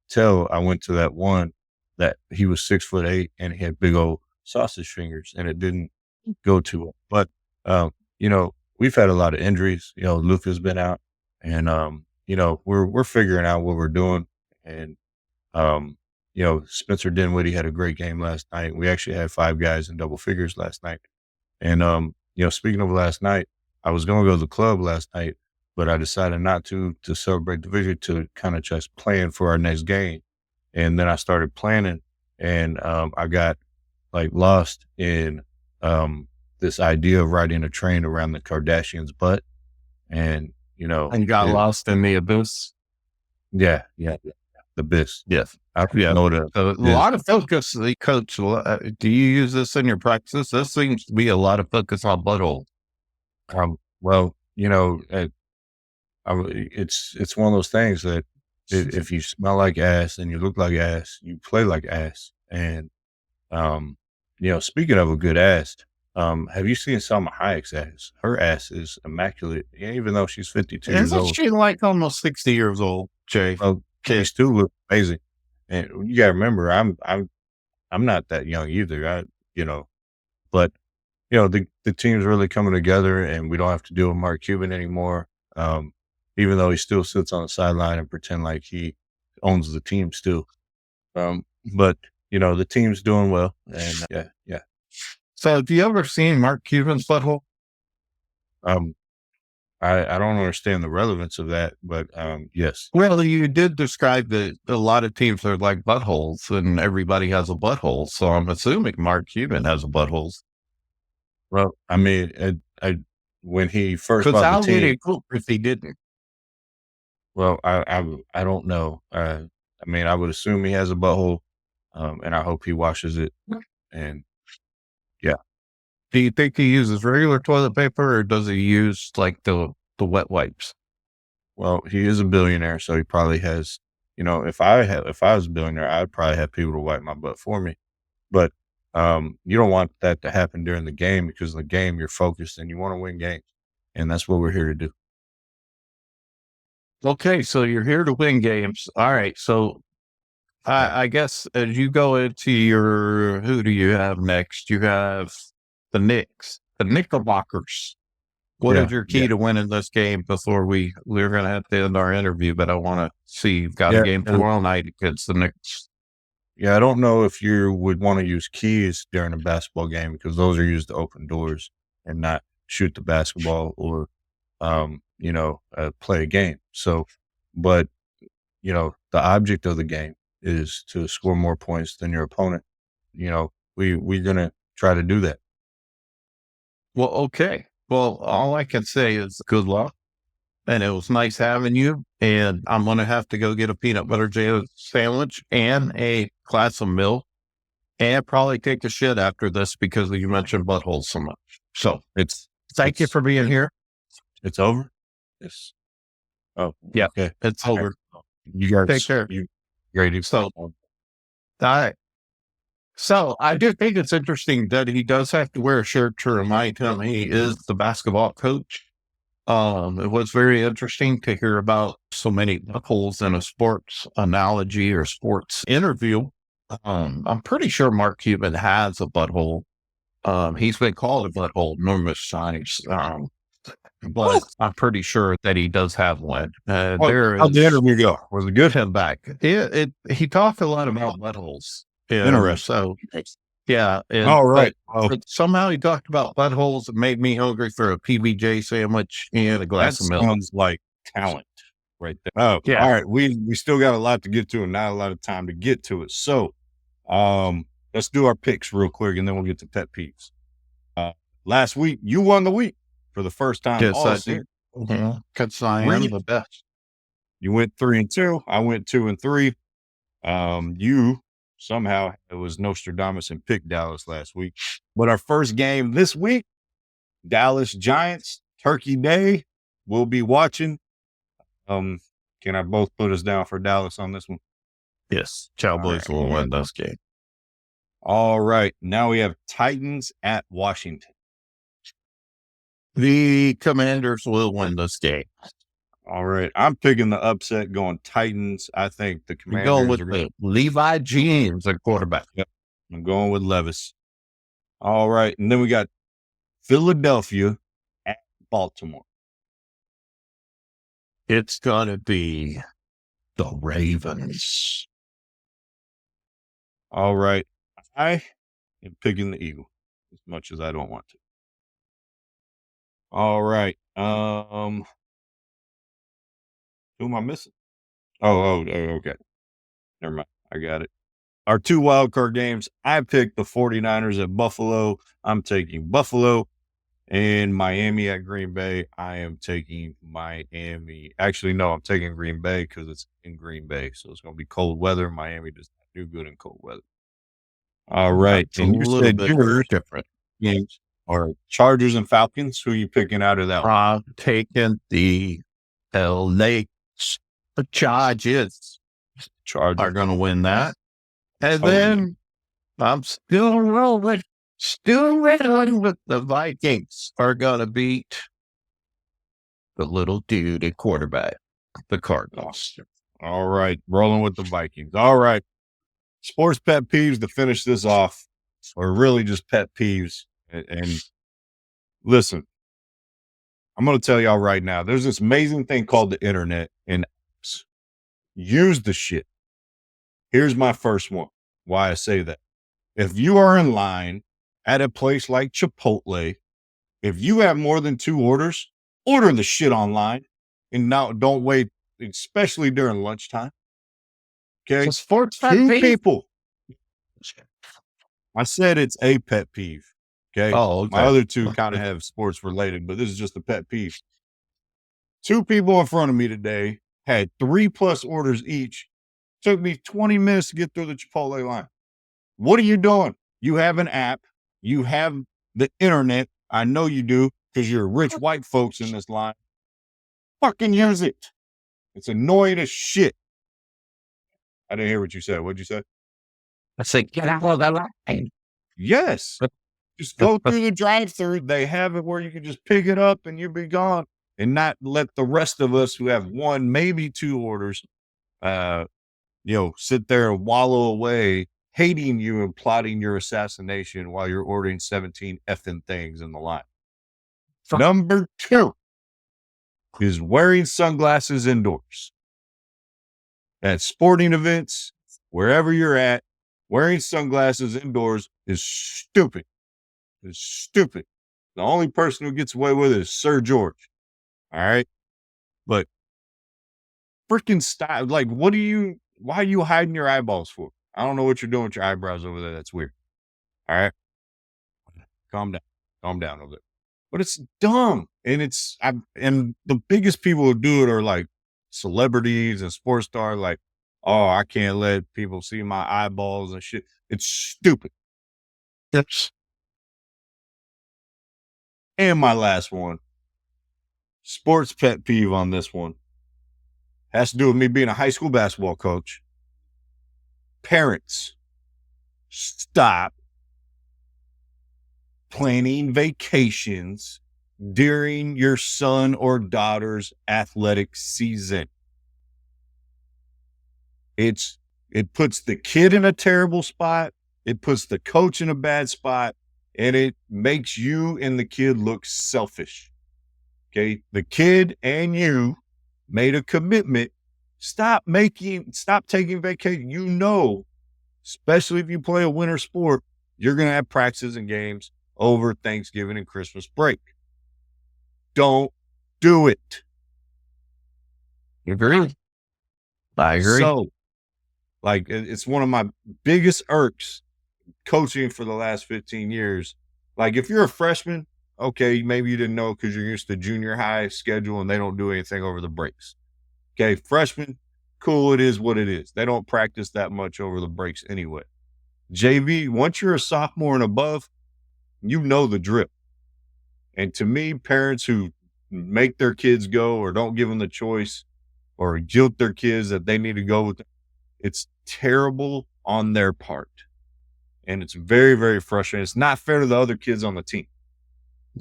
Till I went to that one that he was 6'8" and he had big old sausage fingers, and it didn't go too well. But we've had a lot of injuries. Luka's been out, and we're figuring out what we're doing. And Spencer Dinwiddie had a great game last night. We actually had 5 guys in double figures last night. And speaking of last night, I was going to go to the club last night, but I decided not to celebrate the victory, to kind of just plan for our next game. And then I started planning, and I got like lost in this idea of riding a train around the Kardashians' butt. And, and got lost in the abyss. Yeah. The abyss. Yes. I know that. A lot of focus, the coach. Do you use this in your practice? This seems to be a lot of focus on butthole. Well, it's one of those things that if you smell like ass and you look like ass, you play like ass. And, speaking of a good ass, have you seen Salma Hayek's ass? Her ass is immaculate, even though she's 52 years old. Isn't she like almost 60 years old, Jay? Well, she still looks amazing. And you gotta remember, I'm not that young either. But the team's really coming together, and we don't have to deal with Mark Cuban anymore. Even though he still sits on the sideline and pretend like he owns the team still. But the team's doing well, and yeah. So, have you ever seen Mark Cuban's butthole? I don't understand the relevance of that, but yes. Well, you did describe that a lot of teams are like buttholes, and everybody has a butthole. So I'm assuming Mark Cuban has a butthole. Well, I mean, when he first bought the team, if he didn't. Well, I don't know. I mean, I would assume he has a butthole, and I hope he washes it. And yeah. Do you think he uses regular toilet paper, or does he use like the wet wipes? Well, he is a billionaire, so he probably has if I was a billionaire, I'd probably have people to wipe my butt for me. But you don't want that to happen during the game, because in the game you're focused and you want to win games, and that's what we're here to do. Okay, so you're here to win games. All right, so I guess as you go into who do you have next? You have the Knicks, the Knickerbockers. What is your key to winning this game before we're going to have to end our interview? But I want to see you've got a game tomorrow night against the Knicks. Yeah, I don't know if you would want to use keys during a basketball game, because those are used to open doors and not shoot the basketball or, play a game. So, but, the object of the game is to score more points than your opponent. We're going to try to do that. Well, okay. Well, all I can say is good luck. And it was nice having you. And I'm going to have to go get a peanut butter jam sandwich and a glass of milk, and probably take a shit after this because you mentioned buttholes so much. So thank you for being here. It's over? Yes. Oh, yeah. Okay. It's over. You guys take care. You ready? So, all right. So I do think it's interesting that he does have to wear a shirt to remind him he is the basketball coach. It was very interesting to hear about so many buttholes in a sports analogy or sports interview. I'm pretty sure Mark Cuban has a butthole. He's been called a butthole numerous times. But I'm pretty sure that he does have one. How'd the interview go? Was it good? Him back. He talked a lot about buttholes. Interesting. So, yeah. All right. But somehow he talked about buttholes. It made me hungry for a PBJ sandwich and a glass of milk. Sounds like talent right there. Oh, yeah. All right. We still got a lot to get to and not a lot of time to get to it. So, let's do our picks real quick, and then we'll get to pet peeves. Last week, you won the week for the first time. Yes, I did. Because I am the best. You went 3-2. I went 2-3. You somehow, it was Nostradamus and picked Dallas last week. But our first game this week, Dallas Giants, Turkey Day. We'll be watching. Can I both put us down for Dallas on this one? Yes. Cowboys will win this game. All right. Now we have Titans at Washington. The Commanders will win this game. All right. I'm picking the upset, going Titans. I think the Commanders going with Levi Jeans at quarterback. Yep. I'm going with Levis. All right. And then we got Philadelphia at Baltimore. It's going to be the Ravens. All right. I am picking the Eagles, as much as I don't want to. All right. Who am I missing? Oh, okay. Never mind. I got it. Our two wildcard games, I picked the 49ers at Buffalo. I'm taking Buffalo. And Miami at Green Bay, I am taking Miami. Actually, no, I'm taking Green Bay because it's in Green Bay. So it's going to be cold weather. Miami does not do good in cold weather. All right. That's and you said you're different games are Chargers and Falcons. Who are you picking out of that one? I'm taking the LA Chargers. Chargers are going to win that. And then I'm still rolling with the Vikings are going to beat the little dude at quarterback, the Cardinals. All right. Rolling with the Vikings. All right. Sports pet peeves to finish this off, or really just pet peeves. And listen, I'm going to tell y'all right now, there's this amazing thing called the internet and apps. Use the shit. Here's my first one. Why I say that. If you are in line at a place like Chipotle, if you have more than 2 orders, order the shit online and now don't wait, especially during lunchtime. Okay. So 2 people. I said it's a pet peeve. Okay. Oh, okay. My other 2 kind of have sports related, but this is just a pet peeve. 2 people in front of me today had 3+ orders each. Took me 20 minutes to get through the Chipotle line. What are you doing? You have an app. You have the internet. I know you do because you're rich white folks in this line. Fucking use it. It's annoying as shit. I didn't hear what you said. What'd you say? I said, get out of the line. Yes. Just go through the drive-through. They have it where you can just pick it up and you'll be gone, and not let the rest of us who have one, maybe two orders, sit there and wallow away, hating you and plotting your assassination while you're ordering 17 effing things in the line. Number 2 is wearing sunglasses indoors. At sporting events, wherever you're at, wearing sunglasses indoors is stupid. It's stupid. The only person who gets away with it is Sir George. All right? But freaking stop. Like, why are you hiding your eyeballs for? I don't know what you're doing with your eyebrows over there. That's weird. All right? Calm down. Calm down over there. But it's dumb. And the biggest people who do it are like celebrities and sports stars. Like, oh, I can't let people see my eyeballs and shit. It's stupid. Yes. And my last one, sports pet peeve on this one, has to do with me being a high school basketball coach. Parents, stop planning vacations during your son or daughter's athletic season. It puts the kid in a terrible spot. It puts the coach in a bad spot, and it makes you and the kid look selfish. Okay. The kid and you made a commitment. Stop taking vacation. Especially if you play a winter sport, you're going to have practices and games over Thanksgiving and Christmas break. Don't do it. You agree? I agree. So, like, it's one of my biggest irks coaching for the last 15 years. Like, if you're a freshman, okay, maybe you didn't know because you're used to junior high schedule and they don't do anything over the breaks. Okay, freshman, cool, it is what it is. They don't practice that much over the breaks anyway. JV, once you're a sophomore and above, you know the drip. And to me, parents who make their kids go or don't give them the choice or guilt their kids that they need to go with them, it's terrible on their part. And it's very, very frustrating. It's not fair to the other kids on the team.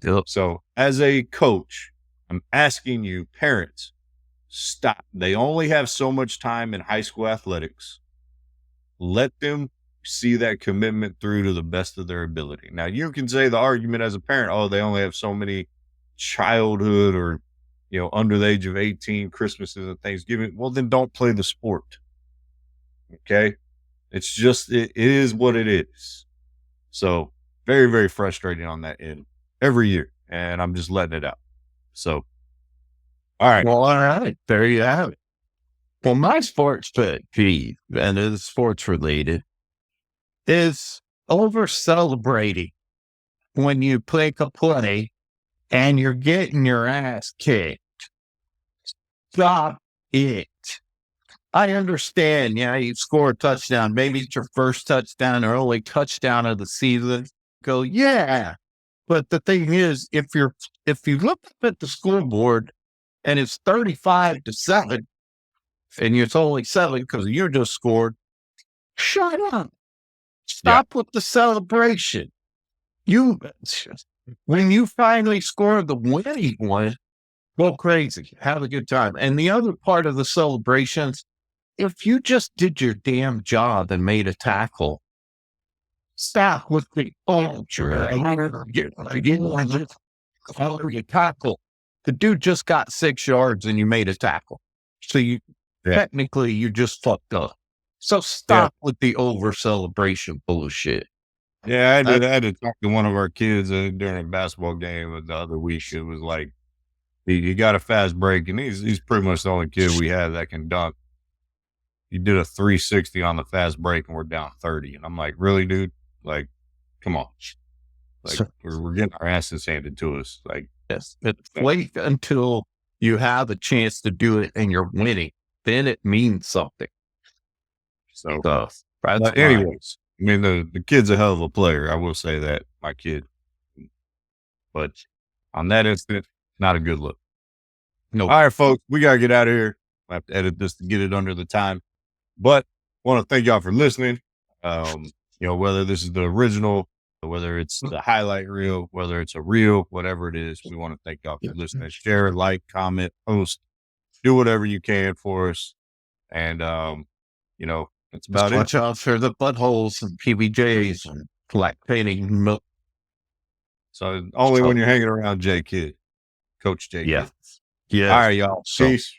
Yep. So as a coach, I'm asking you, parents, stop. They only have so much time in high school athletics. Let them see that commitment through to the best of their ability. Now, you can say the argument as a parent, oh, they only have so many childhood or, under the age of 18 Christmases and Thanksgiving. Well, then don't play the sport. Okay. It's just, it is what it is. So very, very frustrating on that end every year. And I'm just letting it out. So, all right. Well, all right. There you have it. Well, my sports pet peeve, and it is sports related, is over celebrating when you pick a play and you're getting your ass kicked. Stop it. I understand. Yeah, you score a touchdown. Maybe it's your first touchdown or only touchdown of the season. Go, yeah. But the thing is, if you look up at the scoreboard and it's 35-7, and it's only 7 because you just scored, shut up. Stop with the celebration. When you finally score the winning one, go crazy. Have a good time. And the other part of the celebrations, if you just did your damn job and made a tackle, stop with the tackle. The dude just got 6 yards and you made a tackle. So technically you just fucked up. So stop with the over celebration bullshit. Yeah, I had to talk to one of our kids during a basketball game the other week. It was like he got a fast break, and he's pretty much the only kid we had that can dunk. He did a 360 on the fast break, and we're down 30. And I'm like, really, dude? Like, come on. Like, we're getting our asses handed to us. Like, yes, wait until you have a chance to do it and you're winning. Then it means something. So but anyways, I mean, the kid's a hell of a player. I will say that, my kid. But on that instant, not a good look. No. All right, folks, we got to get out of here. I have to edit this to get it under the time. But want to thank y'all for listening. Whether this is the original, whether it's the highlight reel, whether it's a reel, whatever it is, we want to thank y'all for listening. Share, like, comment, post, do whatever you can for us. And, that's about it. Watch out for the buttholes and PBJs and lactating milk. So only when you're hanging around J Kid, Coach J Kid. Yeah. All right, y'all. So, Peace.